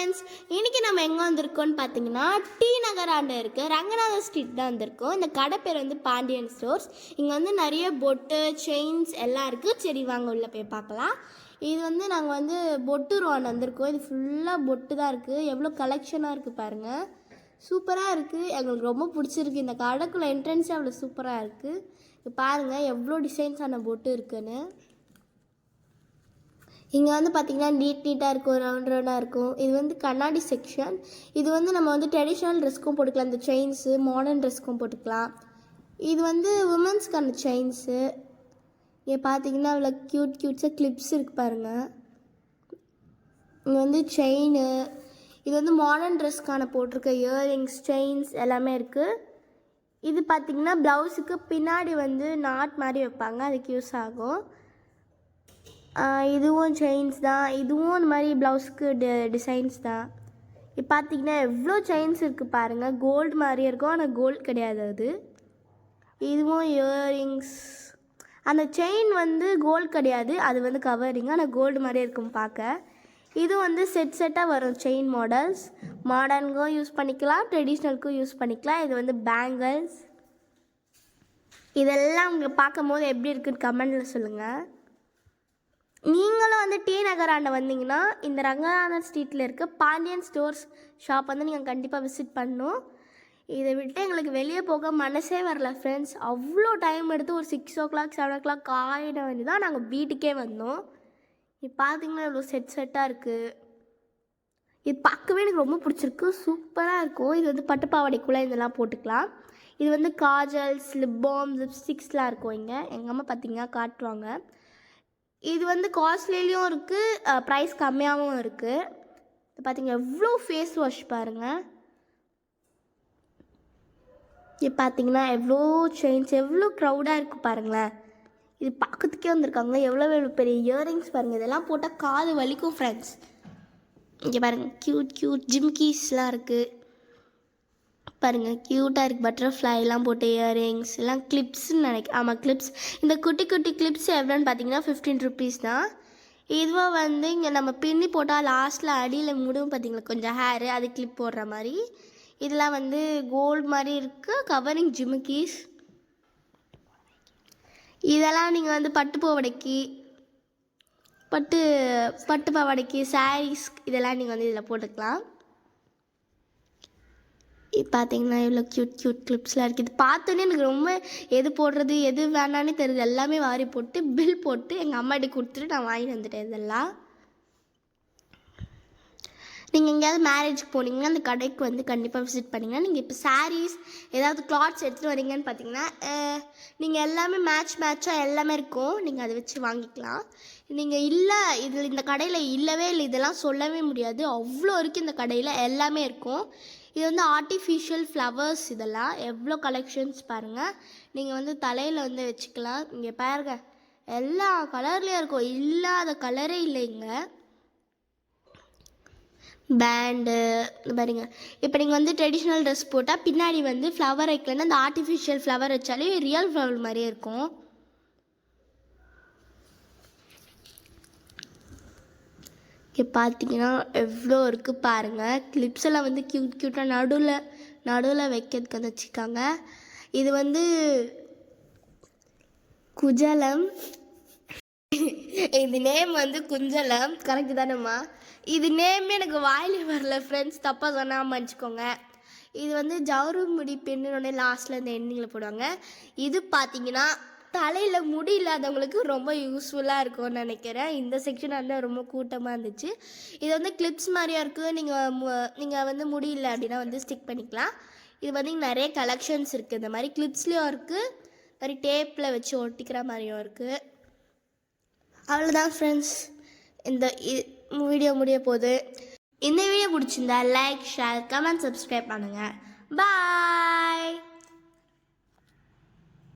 Friends, இன்றைக்கி நம்ம எங்கே வந்திருக்கோம்னு பார்த்தீங்கன்னா டி நகர் ஆண்ட இருக்குது ரங்கநாத ஸ்ட்ரீட் தான் வந்திருக்கோம். இந்த கடை பேர் வந்து பாண்டியன் ஸ்டோர்ஸ். இங்கே வந்து நிறைய பொட்டு செயின்ஸ் எல்லாம் இருக்குது. சரி வாங்க உள்ளே போய் பார்க்கலாம். இது வந்து நாங்கள் வந்து பொட்டு ரோன் வந்திருக்கோம். இது ஃபுல்லாக பொட்டு தான் இருக்குது. எவ்வளோ கலெக்ஷனாக இருக்குது பாருங்கள், சூப்பராக இருக்குது. எங்களுக்கு ரொம்ப பிடிச்சிருக்கு. இந்த கடைக்குள்ளே என்ட்ரன்ஸே அவ்வளோ சூப்பராக இருக்குது. பாருங்கள் எவ்வளோ டிசைன்ஸான பொட்டு இருக்குன்னு. இங்கே வந்து பார்த்திங்கன்னா நீட்டாக இருக்கும், ரவுண்டாக இருக்கும். இது வந்து கண்ணாடி செக்ஷன். இது வந்து நம்ம வந்து ட்ரெடிஷ்னல் ட்ரெஸ்க்கும் போட்டுக்கலாம். இந்த செயின்ஸு மாடர்ன் ட்ரெஸ்க்கும் போட்டுக்கலாம். இது வந்து உமன்ஸ்க்கான செயின்ஸு. இங்கே பார்த்தீங்கன்னா அவ்வளோ க்யூட்ஸாக கிளிப்ஸ் இருக்குது பாருங்கள். இங்கே வந்து செயின். இது வந்து மாடர்ன் ட்ரெஸ்க்கான போட்டிருக்க இயரிங்ஸ் செயின்ஸ் எல்லாமே இருக்குது. இது பார்த்திங்கன்னா ப்ளவுஸுக்கு பின்னாடி வந்து நாட் மாதிரி வைப்பாங்க, அதுக்கு யூஸ் ஆகும். இதுவும் செயின்ஸ் தான். இதுவும் இந்த மாதிரி ப்ளவுஸுக்கு டிசைன்ஸ் தான். இப்போ பார்த்தீங்கன்னா எவ்வளோ செயின்ஸ் இருக்குது பாருங்கள். கோல்டு மாதிரியே இருக்கும், ஆனால் கோல்டு கிடையாது அது. இதுவும் இயரிங்ஸ். அந்த செயின் வந்து கோல்டு கிடையாது, அது வந்து கவரிங், ஆனால் கோல்டு மாதிரியே இருக்கும் பார்க்க. இது வந்து செட்டாக வரும் செயின் மாடல்ஸ். மாடர்னுக்கும் யூஸ் பண்ணிக்கலாம், ட்ரெடிஷ்னலுக்கும் யூஸ் பண்ணிக்கலாம். இது வந்து பேங்கிள்ஸ். இதெல்லாம் உங்களுக்கு பார்க்கும் போது எப்படி இருக்குன்னு கமெண்டில் சொல்லுங்கள். நீங்களும் வந்து டி நகர் ஆண்ட வந்தீங்கன்னா இந்த ரங்கநாதர் ஸ்ட்ரீட்டில் இருக்க பாண்டியன் ஸ்டோர்ஸ் ஷாப் வந்து நீங்கள் கண்டிப்பாக விசிட் பண்ணணும். இதை விட்டு எங்களுக்கு வெளியே போக மனசே வரல ஃப்ரெண்ட்ஸ். அவ்வளோ டைம் எடுத்து ஒரு 6 o'clock 7 o'clock ஆகிட வேண்டி தான் நாங்கள் வீட்டுக்கே வந்தோம். இப்போ பார்த்தீங்கன்னா இவ்வளோ செட்டாக இருக்குது. இது பார்க்கவே எனக்கு ரொம்ப பிடிச்சிருக்கு, சூப்பராக இருக்கும். இது வந்து பட்டுப்பாவடைக்குள்ளே இதெல்லாம் போட்டுக்கலாம். இது வந்து காஜல்ஸ், லிப் பாம், லிப்ஸ்டிக்ஸ்லாம் இருக்கும். இங்கே எங்கள் அம்மா பார்த்தீங்கன்னா காட்டுவாங்க. இது வந்து காஸ்ட்லிலையும் இருக்குது, ப்ரைஸ் கம்மியாகவும் இருக்குது. இது பார்த்தீங்கன்னா எவ்வளோ ஃபேஸ் வாஷ் பாருங்கள். இது பார்த்தீங்கன்னா எவ்வளோ செயின்ஸ், எவ்வளோ க்ரௌடாக இருக்குது பாருங்களேன். இது பார்க்கறதுக்கே வந்திருக்காங்க. எவ்வளோ பெரிய இயரிங்ஸ் பாருங்கள். இதெல்லாம் போட்டால் காது வலிக்கும் ஃப்ரெண்ட்ஸ். இங்கே பாருங்கள் க்யூட் ஜிம்கீஸ்லாம் இருக்குது பாருங்கள், க்யூட்டாக இருக்குது. பட்டர்ஃப்ளைலாம் போட்டு இயரிங்ஸ் எல்லாம் கிளிப்ஸ்ன்னு நினைக்கிறேன். ஆமாம் கிளிப்ஸ். இந்த குட்டி கிளிப்ஸ் எவ்வளோன்னு பார்த்தீங்கன்னா 15 rupees தான். இதுவாக வந்து இங்கே நம்ம பின்னி போட்டால் லாஸ்ட்டில் அடியில் முடிவும் பார்த்தீங்களா கொஞ்சம் ஹேரு, அது கிளிப் போடுற மாதிரி. இதெல்லாம் வந்து கோல்டு மாதிரி இருக்குது, கவரிங் ஜிமிக்கீஸ். இதெல்லாம் நீங்கள் வந்து பட்டு பாவாடைக்கு சாரீஸ் இதெல்லாம் நீங்கள் வந்து இதில் போட்டுக்கலாம். பார்த்தீங்கன்னா இவ்வளோ க்யூட் கிளிப்ஸ்லாம் இருக்குது. இது பார்த்தோன்னே எனக்கு ரொம்ப எது போடுறது எது வேணான்னு தெரியுது. எல்லாமே வாரி போட்டு பில் போட்டு எங்கள் அம்மாட்டி கொடுத்துட்டு நான் வாங்கிட்டு வந்துட்டேன். இதெல்லாம் நீங்கள் எங்கேயாவது மேரேஜுக்கு போனீங்கன்னா அந்த கடைக்கு வந்து கண்டிப்பாக விசிட் பண்ணிங்கன்னா நீங்கள் இப்போ சாரீஸ் ஏதாவது கிளாத்ஸ் எடுத்துகிட்டு வரீங்கன்னு பார்த்தீங்கன்னா நீங்கள் எல்லாமே மேட்சாக எல்லாமே இருக்கும். நீங்கள் அதை வச்சு வாங்கிக்கலாம். நீங்கள் இல்லை இதில் இந்த கடையில் இல்லவே இல்லை இதெல்லாம் சொல்லவே முடியாது, அவ்வளோ இருக்குது இந்த கடையில். எல்லாமே இருக்கும். இது வந்து ஆர்டிஃபிஷியல் ஃப்ளவர்ஸ். இதெல்லாம் எவ்வளோ கலெக்ஷன்ஸ் பாருங்கள். நீங்கள் வந்து தலையில் வந்து வச்சுக்கலாம். இங்கே பாருங்க எல்லா கலர்லேயும் இருக்கும், இல்லாத கலரே இல்லைங்க. பேண்டு பாருங்க. இப்போ நீங்கள் வந்து ட்ரெடிஷ்னல் ட்ரெஸ் போட்டால் பின்னாடி வந்து ஃப்ளவர் வைக்கலன்னா அந்த ஆர்டிஃபிஷியல் ஃப்ளவர் வச்சாலே ரியல் ஃப்ளவர் மாதிரியே இருக்கும். இங்கே பார்த்தீங்கன்னா எவ்வளோ இருக்குது பாருங்கள். கிளிப்ஸ் எல்லாம் வந்து க்யூட்டாக நடுவில் வைக்கிறதுக்கு வந்து வச்சுருக்காங்க. இது வந்து குஜலம். இது நேம் வந்து குஞ்சலம், கரெக்டு தானேம்மா? இது நேமே எனக்கு வாயிலே வரல ஃப்ரெண்ட்ஸ், தப்பாக சொன்னாமல் வச்சுக்கோங்க. இது வந்து ஜவுரு முடி பெண்ணு லாஸ்ட்டில் இந்த எண்ணிங்கில் போடுவாங்க. இது பார்த்தீங்கன்னா தலையில் முடி இல்லாதவங்களுக்கு ரொம்ப யூஸ்ஃபுல்லாக இருக்கும்னு நினைக்கிறேன். இந்த செக்ஷன் வந்து ரொம்ப கூட்டமாக இருந்துச்சு. இது வந்து கிளிப்ஸ் மாதிரியா இருக்குது. நீங்கள் வந்து முடி இல்லை அப்படின்னா வந்து ஸ்டிக் பண்ணிக்கலாம். இது வந்து நிறைய கலெக்ஷன்ஸ் இருக்குது. இந்த மாதிரி கிளிப்ஸ்லேயும் இருக்குது, மாதிரி டேப்பில் வச்சு ஒட்டிக்கிற மாதிரியும் இருக்குது. அவ்வளோதான் ஃப்ரெண்ட்ஸ், இந்த வீடியோ முடிய போகுது. இந்த வீடியோ பிடிச்சிருந்தா லைக், ஷேர், கமெண்ட், சப்ஸ்கிரைப் பண்ணுங்கள். பாய்.